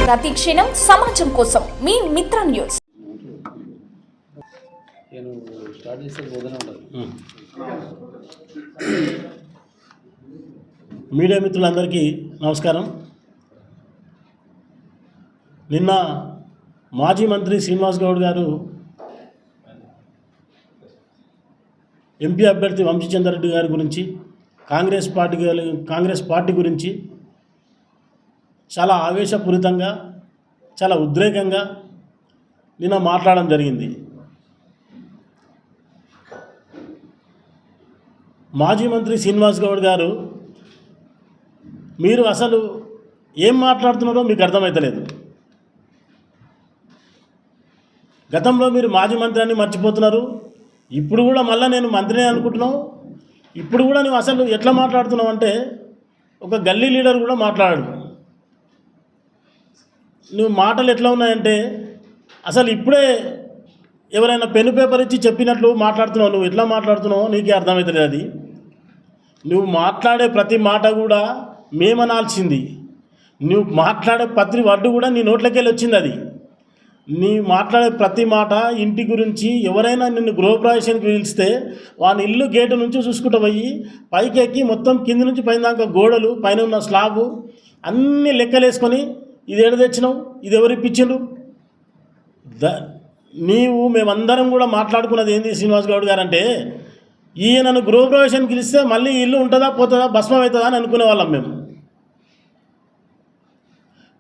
ప్రతి క్షణం సమాజం కోసం మీ మిత్ర న్యూస్. మీడియా మిత్రులందరికీ నమస్కారం. నిన్న మాజీ మంత్రి శ్రీనివాస్ గౌడ్ గారు ఎంపీ అభ్యర్థి వంశీచంద్రారెడ్డి గారి గురించి కాంగ్రెస్ పార్టీ గురించి చాలా ఆవేశపూరితంగా, చాలా ఉద్రేకంగా నిన్న మాట్లాడడం జరిగింది. మాజీ మంత్రి శ్రీనివాస్ గౌడ్ గారు, మీరు అసలు ఏం మాట్లాడుతున్నారో మీకు అర్థమవుతలేదు. గతంలో మీరు మాజీ మంత్రి అని మర్చిపోతున్నారు. ఇప్పుడు కూడా మళ్ళీ నేను మంత్రినే అనుకుంటున్నావు. ఇప్పుడు కూడా నువ్వు అసలు ఎట్లా మాట్లాడుతున్నావు అంటే ఒక గల్లీ లీడర్ కూడా మాట్లాడాడు. నువ్వు మాటలు ఎట్లా ఉన్నాయంటే అసలు ఇప్పుడే ఎవరైనా పెన్ను పేపర్ ఇచ్చి చెప్పినట్లు మాట్లాడుతున్నావు. నువ్వు ఎట్లా మాట్లాడుతున్నావో నీకే అర్థమవుతుంది. అది నువ్వు మాట్లాడే ప్రతి మాట కూడా మేమనాల్సింది. నువ్వు మాట్లాడే ప్రతి వర్డ్ కూడా నీ నోట్లోకెళ్ళి వచ్చింది. అది నీ మాట్లాడే ప్రతి మాట ఇంటి గురించి ఎవరైనా నిన్ను గృహప్రవేశానికి పిలిస్తే వాని ఇల్లు గేటు నుంచి చూసుకుంటూ పోయి పైకి ఎక్కి మొత్తం కింది నుంచి పైన దాకా గోడలు, పైన ఉన్న స్లాబు అన్నీ లెక్కలేసుకొని ఇది ఏడ తెచ్చినావు, ఇది ఎవరు ఇప్పించిండ్రు, మేమందరం కూడా మాట్లాడుకున్నది ఏంది శ్రీనివాస్ గౌడ్ గారు అంటే, ఈయనను గృహప్రవేశానికి పిలిస్తే మళ్ళీ ఇల్లు ఉంటుందా పోతుందా భస్మం అవుతుందా అని అనుకునే వాళ్ళం మేము.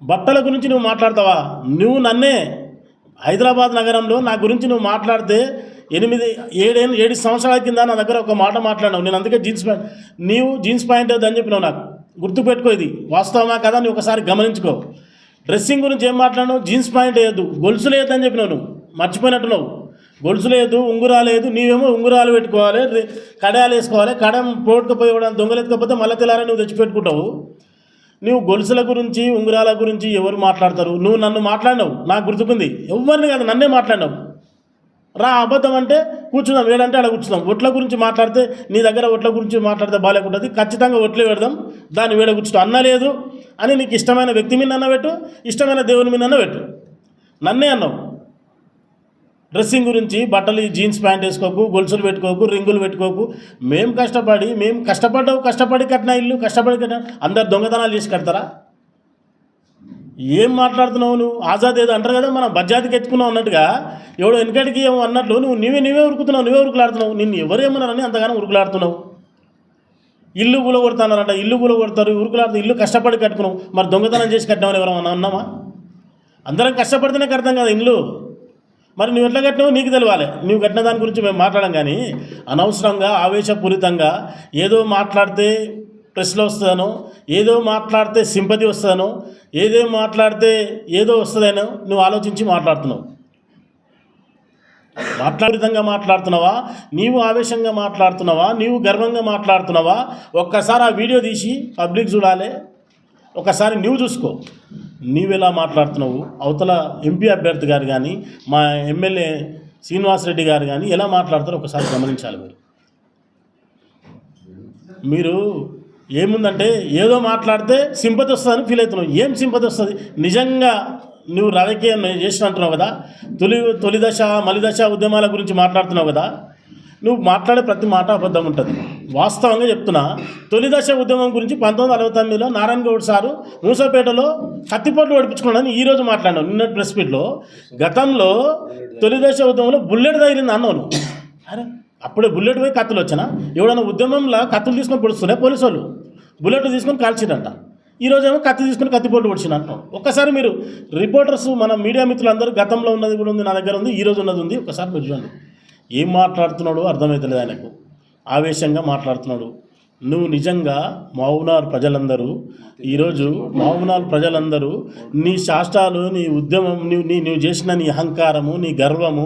బట్టల గురించి నువ్వు మాట్లాడతావా? నువ్వు నన్నే హైదరాబాద్ నగరంలో నా గురించి నువ్వు మాట్లాడితే 7 సంవత్సరాల కింద నా దగ్గర ఒక మాట మాట్లాడినావు. నేను అందుకే నీవు జీన్స్ ప్యాంట్ అని చెప్పినావు. నాకు గుర్తుపెట్టుకో, ఇది వాస్తవమా కదా అని ఒకసారి గమనించుకో. డ్రెస్సింగ్ గురించి ఏం మాట్లాడినావు? జీన్స్ ప్యాంట్ వేయద్దు, గొలుసులు వేయద్దు అని చెప్పినావు. నువ్వు మర్చిపోయినట్టున్నావు. గొలుసులు వేయద్దు, ఉంగురాలు వేయద్దు. నీవేమో ఉంగురాలు పెట్టుకోవాలి, కడాయాలు వేసుకోవాలి. కడం పోటుకపోయి దొంగలు ఎత్తుకపోతే మళ్ళీ తెల్లారని నువ్వు తెచ్చిపెట్టుకుంటావు. నువ్వు గొలుసుల గురించి, ఉంగరాల గురించి ఎవరు మాట్లాడతారు? నువ్వు నన్ను మాట్లాడినావు, నాకు గుర్తుకుంది. ఎవరిని కాదు, నన్నే మాట్లాడినావు. రా అబద్ధం అంటే కూర్చుందాం, ఏడంటే అలా కూర్చుందాం. ఒట్ల గురించి మాట్లాడితే నీ దగ్గర ఒట్ల గురించి మాట్లాడితే బాగాలేకుంటుంది. ఖచ్చితంగా ఒట్లే పెడదాం, దాన్ని వేడ కూర్చుంటాం. అన్నలేదు అని నీకు ఇష్టమైన వ్యక్తి మీద అన్న పెట్టు, ఇష్టమైన దేవుని మీద అన్న పెట్టు. నన్నే అన్నావు. డ్రెస్సింగ్ గురించి, బట్టలు జీన్స్ ప్యాంట్ వేసుకోకు, గొలుసులు పెట్టుకోకు, రింగులు పెట్టుకోకు. మేము కష్టపడి కట్టిన ఇల్లు, కష్టపడి కట్టిన అందరు దొంగతనాలు చేసి కడతారా? ఏం మాట్లాడుతున్నావు నువ్వు? ఆజాద్ ఏదో అంటారు కదా, మనం బజ్జాతికి ఎత్తుకున్నావు అన్నట్టుగా, ఎవడో వెనకటికి ఏమో అన్నట్లు నువ్వు నీవే ఉరుకుతున్నావు, నువ్వే ఉరుకులాడుతున్నావు. నిన్ను ఎవరేమన్నారని అంతగానో ఉరుకులాడుతున్నావు. ఇల్లు కూలగొడతానంట, ఇల్లు కూలగొడతారు, ఉరుకులాడుతారు. ఇల్లు కష్టపడి కట్టుకున్నావు, మరి దొంగతనం చేసి కట్టినామని ఎవరన్నా అన్నామా? అందరం కష్టపడితేనే కడతాం కదా ఇల్లు. మరి నువ్వు ఎట్లా కట్టినావు నీకు తెలియాలి. నువ్వు కట్టిన దాని గురించి మేము మాట్లాడడం. కానీ అనవసరంగా ఆవేశపూరితంగా ఏదో మాట్లాడితే ప్రెస్లో వస్తుందనో, ఏదో మాట్లాడితే సింపతి వస్తుందనో, ఏదో మాట్లాడితే ఏదో వస్తుందనో నువ్వు ఆలోచించి మాట్లాడుతున్నావు. మాట్లాడితంగా మాట్లాడుతున్నావా, నీవు ఆవేశంగా మాట్లాడుతున్నావా, నీవు గర్వంగా మాట్లాడుతున్నావా? ఒక్కసారి ఆ వీడియో తీసి పబ్లిక్ చూడాలి. ఒకసారి నువ్వు చూసుకో, నీవెలా మాట్లాడుతున్నావు. అవతల ఎంపీ అభ్యర్థి గారు కానీ, మా ఎమ్మెల్యే శ్రీనివాసరెడ్డి గారు కానీ ఎలా మాట్లాడతారో ఒకసారి గమనించాలి. మీరు ఏముందంటే ఏదో మాట్లాడితే సింపతి వస్తుందని ఫీల్ అవుతున్నావు. ఏం సింపతి వస్తుంది? నిజంగా నువ్వు రాజకీయం చేసిన అంటున్నావు కదా, తొలి దశ మలి దశ ఉద్యమాల గురించి మాట్లాడుతున్నావు కదా. నువ్వు మాట్లాడే ప్రతి మాట అబద్ధం ఉంటుంది. వాస్తవంగా చెప్తున్నా, తొలి దశ ఉద్యమం గురించి 1969లో నారాయణ గౌడ్ సారు మూసపేటలో కత్తిపోట్లు ఓడిపించుకున్నాడని ఈరోజు మాట్లాడినావు నిన్న ప్రెస్ మీట్లో. గతంలో తొలి దశ ఉద్యమంలో బుల్లెట్ తగిలింది అన్నావు. అరే అప్పుడే బుల్లెట్ పోయి కత్తులు వచ్చినా? ఎవడన్నా ఉద్యమంలో కత్తులు తీసుకొని పొడుస్తున్నాయి పోలీసు వాళ్ళు, బుల్లెట్ తీసుకొని కాల్చిరంట. ఈరోజేమో కత్తి తీసుకుని కత్తిపోట్లు పొడిచిన అంటాం. ఒక్కసారి మీరు రిపోర్టర్స్, మన మీడియా మిత్రులందరూ గతంలో ఉన్నది కూడా ఉంది, నా దగ్గర ఉంది, ఈరోజు ఉన్నది ఉంది. ఒకసారి మీరు చూడండి. ఏం మాట్లాడుతున్నాడో అర్థమవుతలేదు ఆయనకు. ఆవేశంగా మాట్లాడుతున్నాడు. నువ్వు నిజంగా మహబూబ్నగర్ ప్రజలందరూ ఈరోజు నీ శాస్త్రాలు, నీ ఉద్యమం, నువ్వు చేసిన నీ అహంకారము, నీ గర్వము,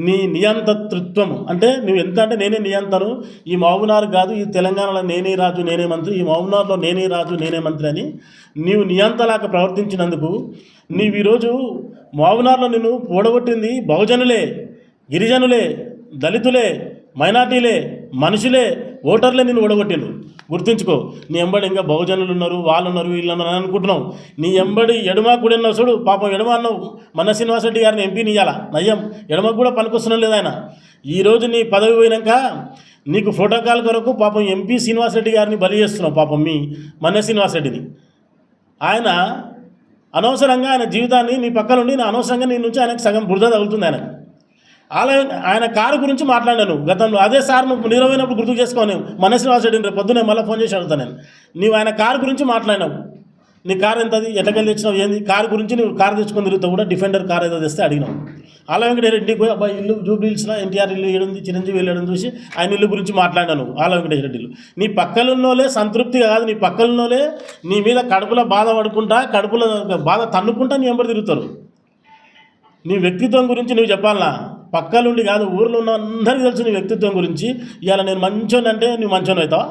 నీ నియంతృత్వము, అంటే నువ్వు ఎంత అంటే నేనే నియంతను, ఈ మహబూబ్నగర్ కాదు, ఈ తెలంగాణలో నేనే రాజు నేనే మంత్రి, ఈ మహబూబ్నగర్లో నేనే రాజు నేనే మంత్రి అని నీవు నియంతలాగా ప్రవర్తించినందుకు నీవు ఈరోజు మహబూబ్నగర్లో నిన్ను పోడగొట్టింది బహుజనులే, గిరిజనులే, దళితులే, మైనార్టీలే, మనుషులే, ఓటర్లే నిన్ను ఓడగొట్టిండ్రు. గుర్తుంచుకో. నీ ఎంబడి ఇంకా బహుజనులు ఉన్నారు, వాళ్ళు ఉన్నారు, వీళ్ళు ఉన్నారు అని అనుకుంటున్నావు. నీ ఎంబడి ఎడమ కూడా ఉన్నావు చూడు. పాపం ఎడమ అన్నావు. మన శ్రీనివాసరెడ్డి గారిని ఎంపీని ఇయ్యాలా నయ్యం. ఎడమకు కూడా పనికొస్తున్నాం లేదు ఆయన. ఈరోజు నీ పదవి పోయినాక నీకు ప్రోటోకాల్ కొరకు పాపం ఎంపీ శ్రీనివాసరెడ్డి గారిని బలి చేస్తున్నావు. పాపం మీ మన శ్రీనివాసరెడ్డిని. ఆయన అనవసరంగా ఆయన జీవితాన్ని నీ పక్కన ఉండి అనవసరంగా నీ నుంచి ఆయనకు సగం బురద తగులుతుంది. ఆయన కారు గురించి మాట్లాడాను గతంలో. అదే సార్ నువ్వు నిరవైనప్పుడు గుర్తు చేసుకోను. మన శ్రీనివాసరెడ్డిని రేపు పొద్దునే మళ్ళీ ఫోన్ చేసి అడుగుతాను నేను. నీవు ఆయన కారు గురించి మాట్లాడినావు. నీ కారు ఎంతది, ఎట్టకెళ్ళి తెచ్చినావు, ఏంది కారు గురించి నువ్వు కారు తెచ్చుకొని తిరుగుతావు కూడా. డిఫెండర్ కార్ ఏదో తెస్తే అడిగినావు. ఆల వెంకటరెడ్డికి పోయి అబ్బాయి ఇల్లు జూబ్లీహిల్స్లో ఎన్టీఆర్ ఇల్లు ఏడుంది, చిరంజీవి వెళ్ళడం చూసి ఆయన ఇల్లు గురించి మాట్లాడాను. ఆల వెంకటరెడ్డిలు నీ పక్కలున్నోలే సంతృప్తిగా కాదు, నీ పక్కలున్నోలే నీ మీద కడుపులో బాధ పడుకుంటా, కడుపులో బాధ తన్నుకుంటా నీ ఎంబడి తిరుగుతారు. నీ వ్యక్తిత్వం గురించి నువ్వు చెప్పాలనా? పక్కలుండి కాదు, ఊర్లో ఉన్న అందరికీ తెలుసు నీ వ్యక్తిత్వం గురించి. ఇవాళ నేను మంచోని అంటే నువ్వు మంచోని అవుతావా?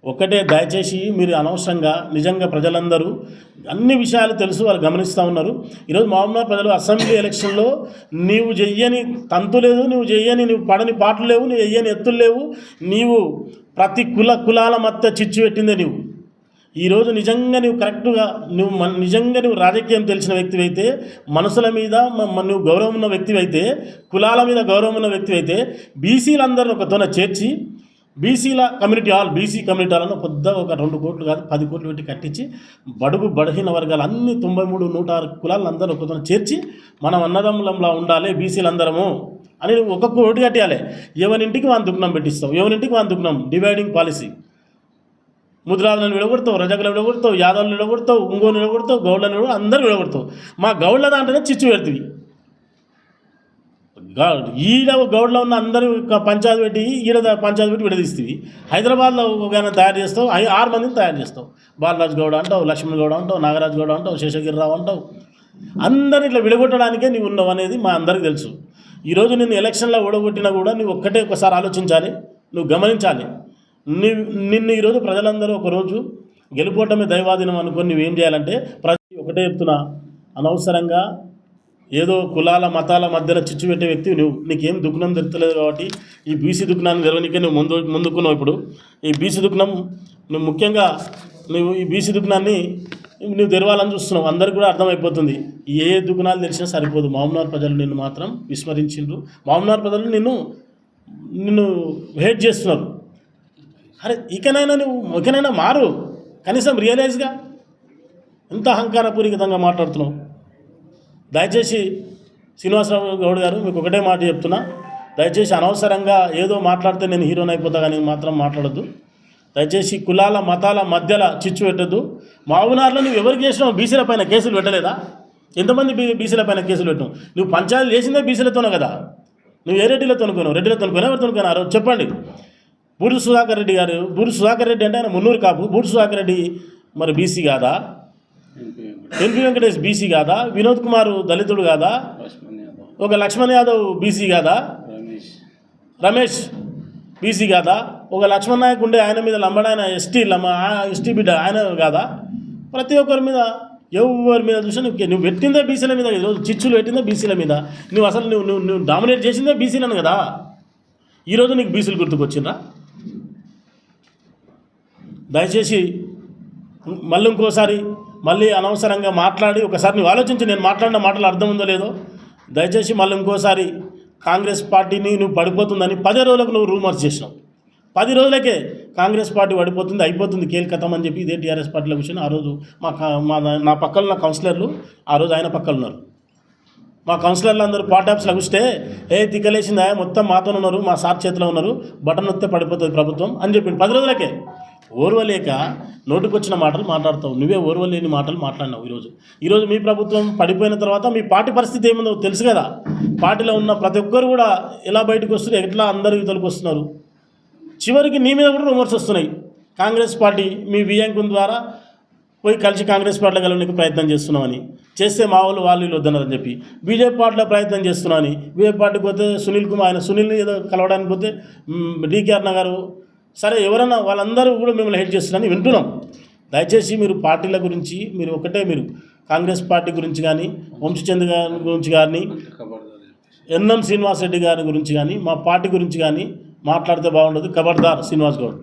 ఒక్కటే దయచేసి మీరు అనవసరంగా నిజంగా ప్రజలందరూ అన్ని విషయాలు తెలుసు, వాళ్ళు గమనిస్తూ ఉన్నారు. ఈరోజు మామూలు ప్రజలు అసెంబ్లీ ఎలక్షన్లో నీవు చెయ్యని తంతు లేదు, నువ్వు పడని పాటలు లేవు, నువ్వు చెయ్యని ఎత్తులు లేవు. నీవు ప్రతి కులాల మధ్య చిచ్చు పెట్టిందే నీవు. ఈరోజు నిజంగా నువ్వు కరెక్ట్గా నిజంగా నువ్వు రాజకీయం తెలిసిన వ్యక్తివి అయితే, మనసుల మీద నువ్వు గౌరవం ఉన్న వ్యక్తివి అయితే, కులాల మీద గౌరవం ఉన్న వ్యక్తివి అయితే, బీసీలందరిని ఒకతోన చేర్చి బీసీల కమ్యూనిటీ హాల్, బీసీ కమ్యూనిటీ హాల్ను పెద్ద ఒక 2 కోట్లు కాదు 10 కోట్లు పెట్టి కట్టించి బలహీన వర్గాలు అన్ని 93, 106 కులాలను అందరూ ఒకతోన చేర్చి మనం అన్నదమ్ములంలా ఉండాలి బీసీలందరము అని నువ్వు ఒక్కొక్క ఓటు కట్టాలి. ఎవరింటికి వాని దుఃఖం పెట్టిస్తావు, ఎవరింటికి వాని దుఃఖం. Dividing policy. ముద్రాలను విడగొడతావు, రజకులు విడగొడతావు, యాదవులను విడగొడతావు, ఒంగోలు విడగొడతావు, గౌడ్లను అందరూ విడగొడతావు. మా గౌడ్ల దాంట్లోనే చిచ్చు పెడుతుంది. ఈడ గౌడ్లో ఉన్న అందరూ పంచాయతీ పెట్టి ఈడ పంచాయతీ పెట్టి విడదీస్తుంది. హైదరాబాద్లో ఒక తయారు చేస్తావు, 6 మందిని తయారు చేస్తావు. బాలరాజు గౌడ అంటావు, లక్ష్మణ్ గౌడ అంటావు, నాగరాజు గౌడ అంటావు, శేషగిరిరావు అంటావు. అందరిని ఇట్లా విడగొట్టడానికే నీవు ఉన్నావు అనేది మా అందరికీ తెలుసు. ఈరోజు నిన్ను ఎలక్షన్లో ఓడగొట్టినా కూడా నువ్వు ఒకసారి ఆలోచించాలి, నువ్వు గమనించాలి. నిన్ను ఈరోజు ప్రజలందరూ ఒకరోజు గెలుపోవటమే దైవాధీనం అనుకొని నువ్వేం చేయాలంటే, ప్రతి ఒకటే చెప్తున్నా, అనవసరంగా ఏదో కులాల మతాల మధ్యలో చిచ్చు పెట్టే వ్యక్తి నువ్వు. నీకేం దుఃఖం దొరుకుతలేదు కాబట్టి ఈ బీసీ దుఃఖాన్ని తెరవనికే నువ్వు ముందుకున్నావు. ఇప్పుడు ఈ బీసీ దుఃఖం నువ్వు ముఖ్యంగా ఈ బీసీ దుఃఖాన్ని నువ్వు తెరవాలని చూస్తున్నావు. అందరికీ కూడా అర్థమైపోతుంది. ఏ దుఃఖాలు తెలిసినా సరిపోదు. మామూలు ప్రజలు నిన్ను మాత్రం విస్మరించిండ్రు. మామూలు ప్రజలు నిన్ను హేట్ చేస్తున్నారు. అరే ఇకనైనా మారు, కనీసం రియలైజ్గా. ఎంత అహంకారపూరితంగా మాట్లాడుతున్నావు. దయచేసి శ్రీనివాసరావు గౌడ్ గారు మీకు ఒకటే మాట చెప్తున్నా, దయచేసి అనవసరంగా ఏదో మాట్లాడితే నేను హీరోని అయిపోతా కానీ మాత్రం మాట్లాడద్దు. దయచేసి కులాల మతాల మధ్యలో చిచ్చు పెట్టద్దు. మావునార్లో నువ్వు ఎవరికి చేసినావు? బీసీల పైన కేసులు పెట్టలేదా? ఎంతమంది బీసీల పైన కేసులు పెట్టావు? నువ్వు పంచాయతీ చేసిందే బీసీలతోనే కదా. నువ్వు ఏ రెడ్డిలో తొనుకున్నావు? రెడ్డిలో తొనుకున్నావు, ఎవరు తొనుకున్నారు చెప్పండి. బూడి సుధాకర్ రెడ్డి గారు, బూడి సుధాకర్ రెడ్డి అంటే ఆయన మున్నూరు కాపు. బూడి సుధాకర్ రెడ్డి మరి బీసీ కాదా? ఎంపీ వెంకటేష్ బీసీ కాదా? వినోద్ కుమార్ దళితుడు కాదా? ఒక లక్ష్మణ్ యాదవ్ బీసీ కాదా? రమేష్ బీసీ కాదా? ఒక లక్ష్మణ్ నాయక్ ఉండే ఆయన మీద లంబడాయన ఎస్టీ బిడ్డ ఆయన కాదా? ప్రతి ఒక్కరి మీద ఎవరి మీద చూసినా నువ్వు పెట్టిందే బీసీల మీద. ఈరోజు చిచ్చులు పెట్టిందే బీసీల మీద. నువ్వు అసలు నువ్వు డామినేట్ చేసిందే బీసీలను కదా. ఈరోజు నీకు బీసీలు గుర్తుకొచ్చిండ్రా? దయచేసి మళ్ళీ అనవసరంగా మాట్లాడి ఒకసారి నువ్వు ఆలోచించి నేను మాట్లాడిన మాటలు అర్థం ఉందో లేదో. దయచేసి మళ్ళీ ఇంకోసారి కాంగ్రెస్ పార్టీని నువ్వు పడిపోతుందని 10 రోజులకు నువ్వు రూమర్స్ చేసినావు. 10 రోజులకే కాంగ్రెస్ పార్టీ పడిపోతుంది, అయిపోతుంది, కేల్కతం అని చెప్పి ఇదే టీఆర్ఎస్ పార్టీలో కూర్చొని ఆ రోజు నా పక్కన ఉన్న కౌన్సిలర్లు ఆ రోజు ఆయన పక్కన ఉన్నారు. మా కౌన్సిలర్లు అందరూ పార్టీ ఆఫీస్లో కూర్చుంటే తిక్కలేసిందా మొత్తం మాతో ఉన్నారు, మా సార్ చేతిలో ఉన్నారు, బటన్ వస్తే పడిపోతుంది ప్రభుత్వం అని చెప్పింది 10 రోజులకే. ఓర్వలేక నోటికొచ్చిన మాటలు మాట్లాడతావు. నువ్వే ఓర్వలేని మాటలు మాట్లాడినావు. ఈరోజు మీ ప్రభుత్వం పడిపోయిన తర్వాత మీ పార్టీ పరిస్థితి ఏముందో తెలుసు కదా. పార్టీలో ఉన్న ప్రతి ఒక్కరు కూడా ఎలా బయటకు వస్తున్నారు, ఎట్లా అందరూ ఇతరులకు వస్తున్నారు. చివరికి నీ మీద కూడా రూమర్స్ వస్తున్నాయి. కాంగ్రెస్ పార్టీ మీ వియాంకుని ద్వారా పోయి కలిసి కాంగ్రెస్ పార్టీలో కలవడానికి ప్రయత్నం చేస్తున్నామని, చేస్తే మా వాళ్ళు వీళ్ళు వద్దన్నారని చెప్పి బీజేపీ పార్టీలో ప్రయత్నం చేస్తున్నామని. బీజేపీ పార్టీకి పోతే సునీల్ని ఏదో కలవడానికి పోతే డీకే అన్న గారు, సరే ఎవరన్నా వాళ్ళందరూ కూడా మిమ్మల్ని హెల్ప్ చేస్తున్నారని వింటున్నాం. దయచేసి మీరు పార్టీల గురించి మీరు కాంగ్రెస్ పార్టీ గురించి కానీ, వంశీచంద్ర గారి గురించి కానీ, ఎన్ఎం శ్రీనివాసరెడ్డి గారి గురించి కానీ, మా పార్టీ గురించి కానీ మాట్లాడితే బాగుండదు. ఖబర్దార్ శ్రీనివాస్ గౌడ్.